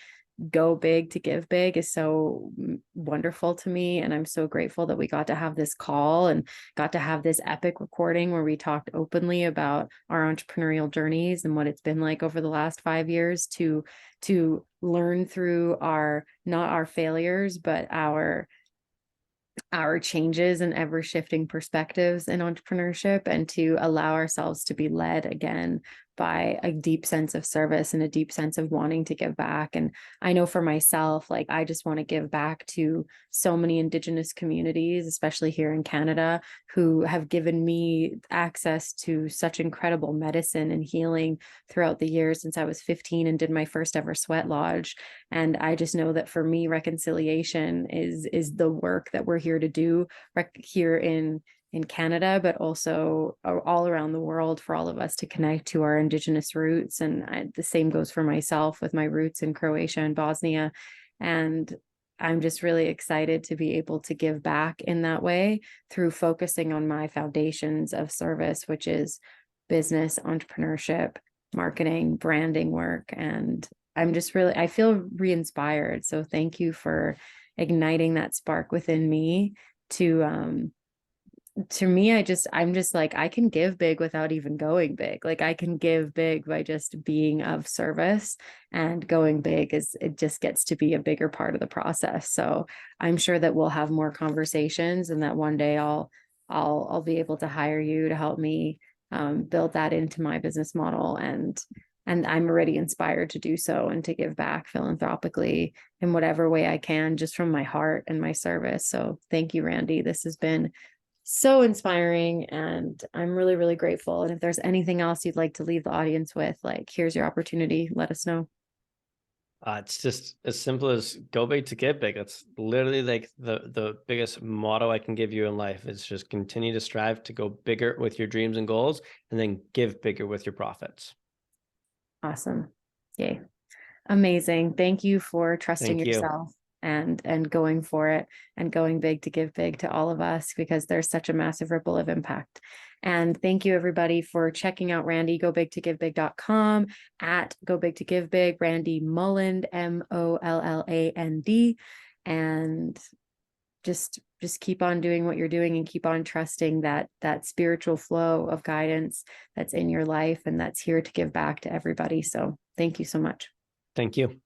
go big to give big is so wonderful to me. And I'm so grateful that we got to have this call and got to have this epic recording where we talked openly about our entrepreneurial journeys and what it's been like over the last 5 years to learn through our, not our failures, but our changes and ever shifting perspectives in entrepreneurship, and to allow ourselves to be led again by a deep sense of service and a deep sense of wanting to give back. And I know for myself, like, I just want to give back to so many Indigenous communities, especially here in Canada, who have given me access to such incredible medicine and healing throughout the years since I was 15 and did my first ever sweat lodge. And I just know that for me, reconciliation is the work that we're here to do here in Canada, but also all around the world, for all of us to connect to our Indigenous roots. And the same goes for myself with my roots in Croatia and Bosnia. And I'm just really excited to be able to give back in that way through focusing on my foundations of service, which is business, entrepreneurship, marketing, branding work. And I'm just really, I feel re-inspired. So thank you for igniting that spark within me to me, I'm just like, I can give big without even going big. Like, I can give big by just being of service, and going big it just gets to be a bigger part of the process. So I'm sure that we'll have more conversations, and that one day I'll be able to hire you to help me build that into my business model. And I'm already inspired to do so and to give back philanthropically in whatever way I can, just from my heart and my service. So thank you, Randy. This has been so inspiring, and I'm really, really grateful. And if there's anything else you'd like to leave the audience with, like, here's your opportunity, let us know. It's just as simple as go big to get big. That's literally like the biggest motto I can give you in life is just continue to strive to go bigger with your dreams and goals, and then give bigger with your profits. Awesome. Yay. Amazing. Thank you for trusting Thank you. yourself and going for it and going big to give big to all of us, because there's such a massive ripple of impact. And thank you everybody for checking out Randy, gobigtogivebig.com, at Go Big to Give Big, Randy Molland, Molland. And just keep on doing what you're doing and keep on trusting that spiritual flow of guidance that's in your life and that's here to give back to everybody. So thank you so much. Thank you.